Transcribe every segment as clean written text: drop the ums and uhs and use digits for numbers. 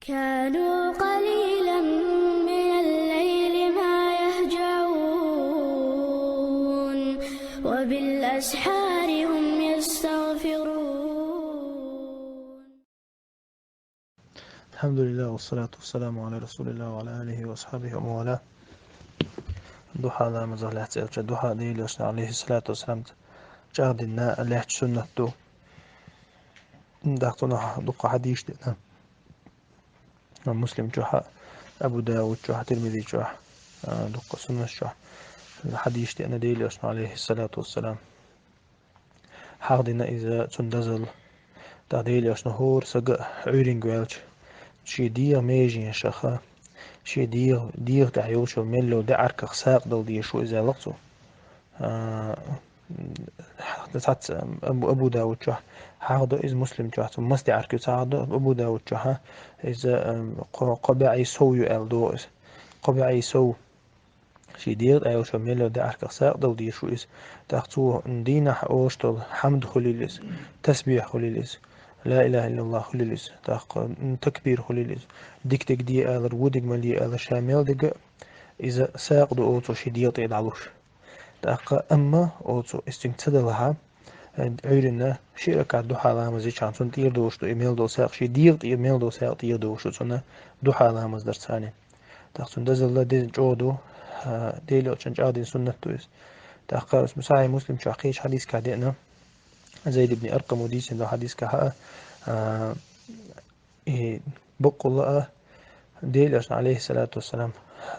كانوا قليلا من الليل ما يهجعون وبالأسحار هم يستغفرون. الحمد لله والصلاة والسلام على رسول الله وعلى آله وأصحابه ومن والاه. دوحة لا مزال يحتاج دوحة دي لسنا عليه الصلاة والسلام جاهدنا اللي سنة دو دعتنا دقة حديث دنا مسلم جوحة أبو داود جوحة ترمذي جوحة دقة سنة جوحة الحديث دنا دي لسنا عليه الصلاة والسلام حاضنا إذا تندزل تعديل يسنا هور سجى عيرين قوالج شي ديا ميجين شخا شي دير تعيوش وملو دعرك خساق دل دي شو إذا لقطو تحت أبو داود جه هذا إز مسلم جه ثم مست عرك هذا أبو داود جه إذا قبعي سو يالدو قبعي سو شي دير أيو شو ملو دعرك خساق دل دي شو إز تحتو دينا أوشتل حمد خليلس تسبيح خليلس لا إله إلا الله خليلس تاق تكبير خليلس ديك تك دي آلر ودك ملي آلر شامل دق إذا ساق دو أوتو شي دير طيد علوش تاق أما أوتو استنتدى لها عيرنا شركة دو حالة زي شانسون تير دوش دو إيميل دو ساق شي دير إيميل دو ساق تير دوش سنة دو حالة مزدر ثاني تاق دزل لا دي جودو ديلو تشنج آدين سنة تويس تاق اسم ساعي مسلم شاقيش حديث كادئنا زيد بن أرقم وديس دو حديث كها بقول الله ديل عليه الصلاة والسلام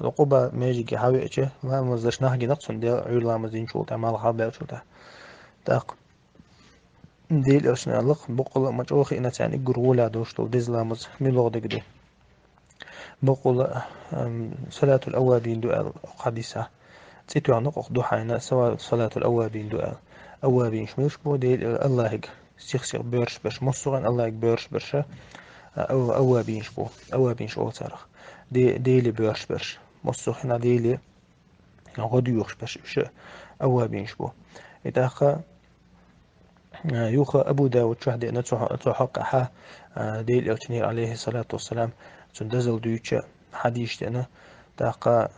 العقوبة ماجي كي حاوي اتشه ما مزدش نهجي نقصن ديل عير لامزين شولتا مال حابة شولتا تاق ديل أشنا لق بقول ما جوخي إن تاني جرولا دوشتو ديز لامز ملوغ دقدو بقول صلاة الأوابين دو حديثة تيتو عنق دو حينا سواء صلاة الأوابين دو أوابين شميش بو ديل الله هيك سيخ بيرش بش مصغن الله هيك بيرش برشا أو أوابين شبو أوابين شو تارخ ديلي بيرش برش مصغنا ديلي غدو يوخش بش أوابين شبو إتاخا يوخا أبو داود شهد أن تحقق ها ديل التنير عليه الصلاة والسلام تندزل دويتشا حديث أنا تاقا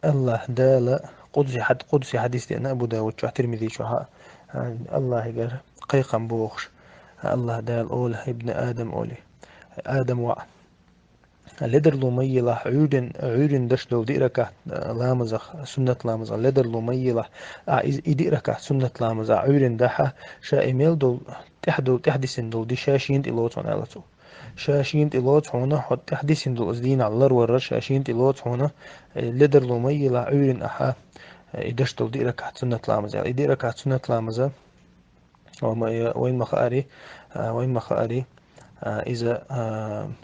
الله دال قدسي حديث أنا أبو داود شهد ترمذي شها الله يقر قيقا بوخش الله دال أول ابن آدم أولي آدم وع لدر لوميلة عودن دشدو ديركا لامزخ سنة لامزخ لدر لوميلة إديركا سنة لامزخ عودن دحا شا إيميل دول تحدثن دول دي شاشين إلوتون ألتو شاشين إلوت هنا حد تحدثن دول أزدين على الورر شاشين إلوت هنا لدر لوميلة عودن أحا إدشدو ديركا سنة لامزخ إديركا سنة لامزخ وين مخاري إذا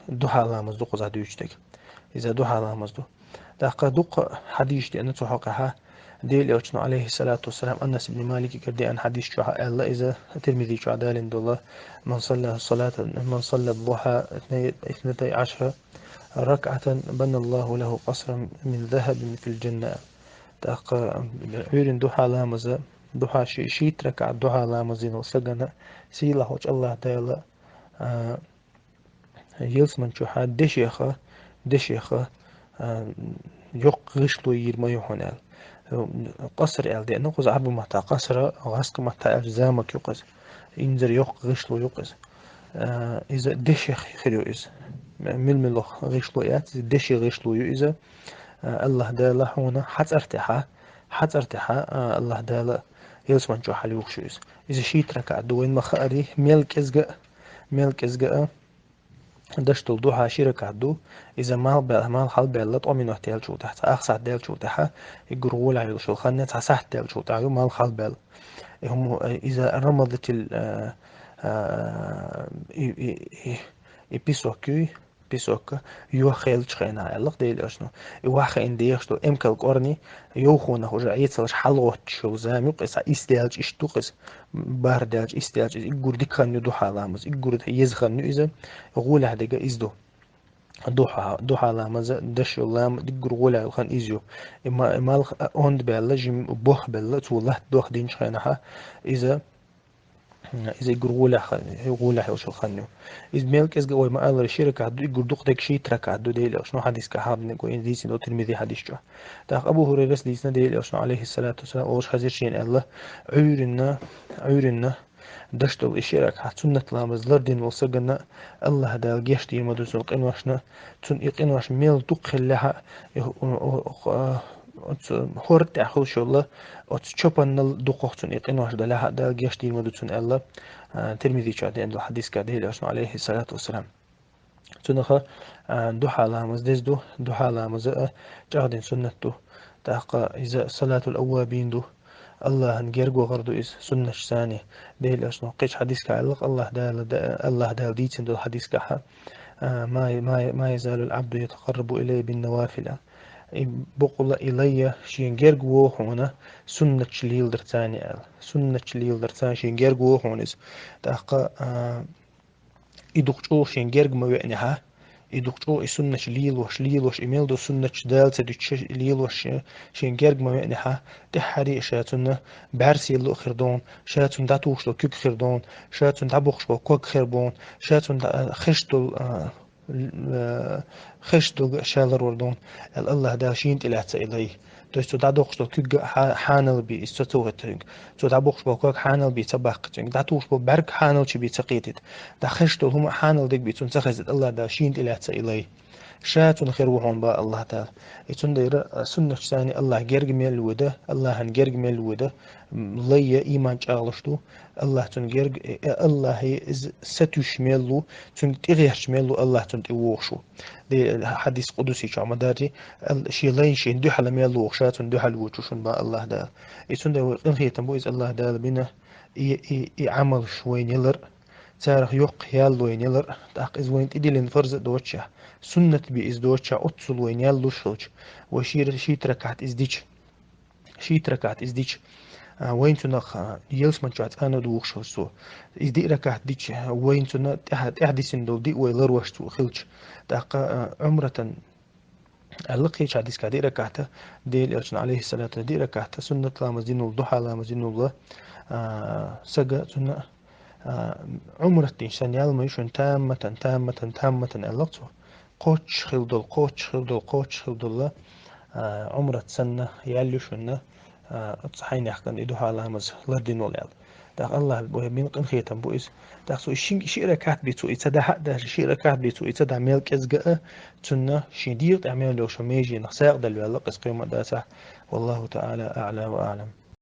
دوحة لامز دوق زادو يجتك إذا دوحة لامز دو دقة دوق حديث دي أن تحقها ديل يوچنو عليه الصلاة والسلام أنس بن مالك كردي أن حديث شوها الله إذا ترمذي شو عدال الله من صلى الضحى 12 ركعة بنى الله له قصرا من ذهب في الجنة دقة عيرن دوحة لامز دوحة شيت ركعة دوحة لامزين وسجنا سيلا وش الله تعالى يلس من شو حد دشيخة يق غشلو يرمى يهونال قصر ال دي نقص عبو متا قصر غاسك متا أجزامك يقص إنزر يق غشلو يقص إذا دشيخ خيرو إذا ململو غشلو يات دشي غشلو إذا الله دالا هنا حت ارتاحة الله دالا يلس من شو حال يوخشو إذا شيت ركع دوين مخاري ملك إزجاء دشتل دوحة شيرك عدو إذا مال حال بلت أمين احتيال شو تحت أخسع ديل شو تحت يجرول على شو خلنا تحسح ديل شو تعالوا مال حال بل هم إذا رمضت ال بيسوك يوخيل تشخينا علق ديل أشنو يوخ إن ديشتو إمكال قرني يوخونه وجعيت سلش حلوة شو زام يقص إستيالج إشتوقس باردالج إستيالج يقول ديك خن يدوح لامز يقول يزخن إذا يقول هذا إزدو دوحة لامز دش لام يقول غول الخن إزيو إما أوند بيلا جيم بوخ بيلا توله دوخ دين شخينها إذا إذا يقول وش الخنيو إذا ملك إذا قوي ما أدري شركة عدو يقول دق شيء ترك عدو ديل شنو حديث كهاب نقول إن ديس لو تلميذ حديث جو تاخ أبو هريرة ديسنا ديل شنو عليه الصلاة والسلام أوش حزير شين الله عيرنا دشتل إشيرك حت سنة لامز لردين وصقنا الله دال جيشتي مدرسون قنوشنا تون يقنوش ميل دقل لها هورت أخل شو الله وتشوبن الدقوقتون يقنوش دلها دال جيشتي مدرسون الله ترمذي شاد عنده حديث كده عشان عليه الصلاة والسلام تنخ دو حالة دو حالة مزة جاهدين سنته تحقق إذا صلاة الأوابين دو الله هنجرجو غردو إز سنة ثانية ديل أصلا قيش حديث كعلق الله دال ديتين دو حديث كها ما يزال العبد يتقرب إليه بالنوافل بقول إلي شين جرجو هنا سنة شليل درتاني سنة شليل درتاني شين جرجو هونس تحقق إدوقشو شين جرج ما يعنيها إدوقشو سنة ليل وش إيميل دو سنة دال تدوش ليل وش شين جرج ما يعنيها تحري شاتنا بعرسي اللو خردون شاتن داتوش لو كوك خردون شاتن دابوخش لو كوك خربون شاتن خشتو شالر وردون الله دا شين تلعت إليه dus to dat ook zo kug hanel bi is to het so dat ook zo kug hanel bi tabak ting dat ook zo berg hanel chi bi taqit da khashtu hum hanel dik bi tun takhazat Allah da shin ila ta ilay شاتون خير وحون با الله تعالى يتون دير سنة ثاني الله جرج ميل وده الله هن جرج ميل وده ليا إيمان شغلشتو الله تون جرج الله هي ستوش ميلو تون تغيرش ميلو الله تون تيوشو دي حديث قدسي شو مداري شي ليش دو حلا ميلو شاتون دو حلو وشون با الله ده يتون دير إنخي تنبويز الله ده بينا عمل شوين يلر تاريخ يوق يالو ينيلر تاق إز وين إديلين فرز دوتشا سنة بإز دوتشا أتصل وين يالو شلج وشير شيت ركعت إز ديش وين تنخ يلس من جات أنا دوخ شو سو إز دي ركعت ديش وين تنا تحدث دول دي ويلر وشتو خلج تاق عمرة اللقي حديث كدي ركعته ديل إرشن عليه الصلاة دي ركعته سنة لامزين الضحى لامزين الله سجى سنة عمرة إنسان يالما يشون تامة اللقطة قوتش خلدل عمرة سنة ياليشون تصحين يحكن إدو حالامز لردين والعيال داخ الله بوهمين قنخيتن بوئس داخ سو شي ركعت بيتو إتدا حدا شي ركعت بيتو إتدا ميلك إزقاء تنا شديد أعمل لو شميجي نخساق دلو يلقس قيمة داسع والله تعالى أعلى وأعلم